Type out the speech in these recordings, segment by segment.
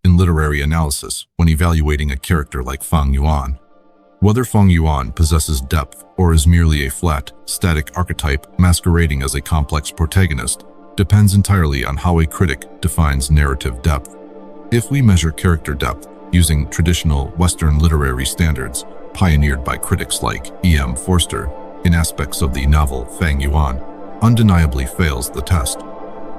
in literary analysis when evaluating a character like Fang Yuan. Whether Fang Yuan possesses depth or is merely a flat, static archetype masquerading as a complex protagonist depends entirely on how a critic defines narrative depth. If we measure character depth using traditional Western literary standards pioneered by critics like E.M. Forster in aspects of the novel Fang Yuan, undeniably fails the test.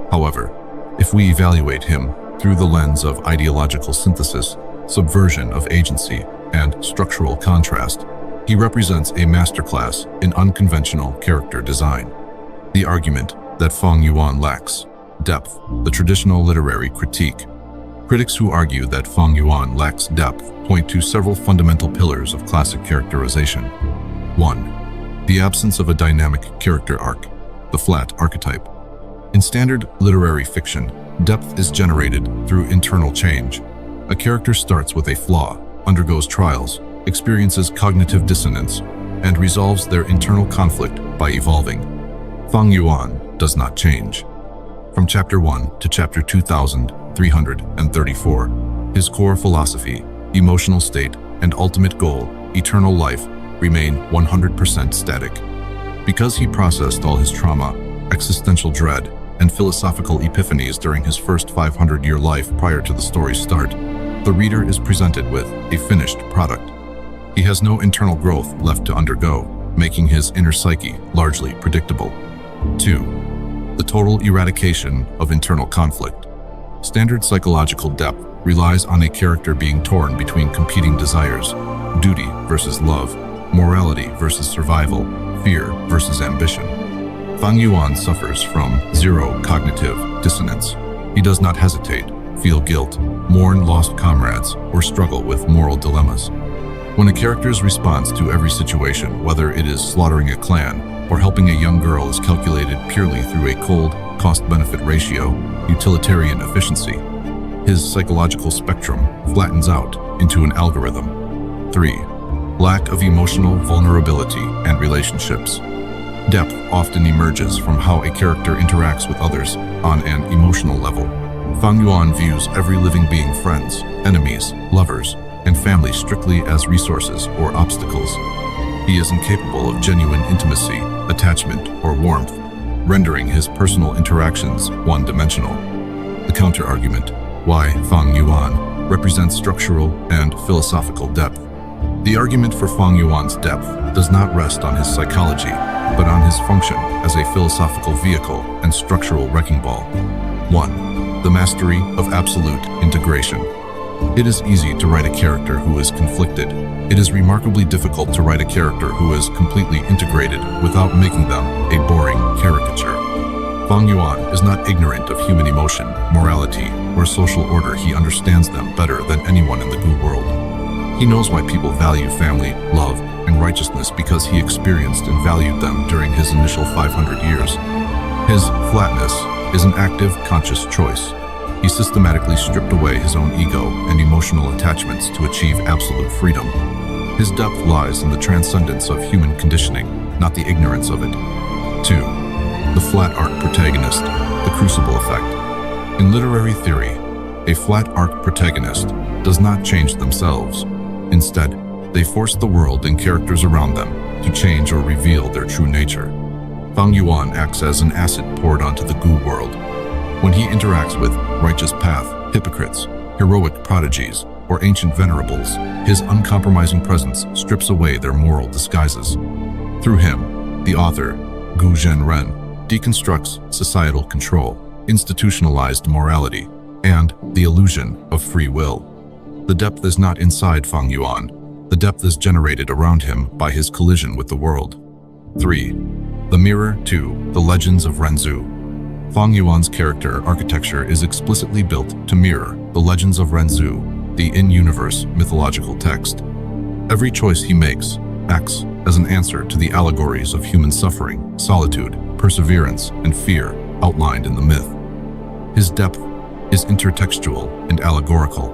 However, if we evaluate him through the lens of ideological synthesis, subversion of agency, and structural contrast, he represents a masterclass in unconventional character design. The argument that Fang Yuan lacks depth, the traditional literary critique. Critics who argue that Fang Yuan lacks depth point to several fundamental pillars of classic characterization. 1. The absence of a dynamic character arc, the flat archetype. In standard literary fiction, depth is generated through internal change. A character starts with a flaw, undergoes trials, experiences cognitive dissonance, and resolves their internal conflict by evolving. Fang Yuan does not change. From Chapter 1 to Chapter 2334, his core philosophy, emotional state, and ultimate goal, eternal life, remain 100% static. Because he processed all his trauma, existential dread, and philosophical epiphanies during his first 500-year life prior to the story's start, the reader is presented with a finished product. He has no internal growth left to undergo, making his inner psyche largely predictable. 2. The total eradication of internal conflict. Standard psychological depth relies on a character being torn between competing desires, duty versus love, morality versus survival, fear versus ambition. Fang Yuan suffers from zero cognitive dissonance. He does not hesitate, feel guilt, mourn lost comrades, or struggle with moral dilemmas. When a character's response to every situation, whether it is slaughtering a clan or helping a young girl, is calculated purely through a cold cost-benefit ratio, utilitarian efficiency, his psychological spectrum flattens out into an algorithm. 3. Lack of emotional vulnerability and relationships. Depth often emerges from how a character interacts with others on an emotional level. Fang Yuan views every living being friends, enemies, lovers, and family strictly as resources or obstacles. He is incapable of genuine intimacy, attachment, or warmth, rendering his personal interactions one-dimensional. The counter-argument, why Fang Yuan represents structural and philosophical depth. The argument for Fang Yuan's depth does not rest on his psychology, but on his function as a philosophical vehicle and structural wrecking ball. 1. The mastery of absolute integration. It is easy to write a character who is conflicted. It is remarkably difficult to write a character who is completely integrated without making them a boring caricature. Fang Yuan is not ignorant of human emotion, morality, or social order. He understands them better than anyone in the Gu world. He knows why people value family, love, and righteousness because he experienced and valued them during his initial 500 years. His flatness is an active, conscious choice. He systematically stripped away his own ego and emotional attachments to achieve absolute freedom. His depth lies in the transcendence of human conditioning, not the ignorance of it. 2. The flat arc protagonist, the crucible effect. In literary theory, a flat arc protagonist does not change themselves. Instead, they force the world and characters around them to change or reveal their true nature. Fang Yuan acts as an acid poured onto the Gu world. When he interacts with righteous path, hypocrites, heroic prodigies, or ancient venerables, his uncompromising presence strips away their moral disguises. Through him, the author, Gu Zhenren, deconstructs societal control, institutionalized morality, and the illusion of free will. The depth is not inside Fang Yuan. The depth is generated around him by his collision with the world. 3. The mirror to the legends of Renzu. Fang Yuan's character architecture is explicitly built to mirror the legends of Renzu, the in-universe mythological text. Every choice he makes acts as an answer to the allegories of human suffering, solitude, perseverance, and fear outlined in the myth. His depth is intertextual and allegorical.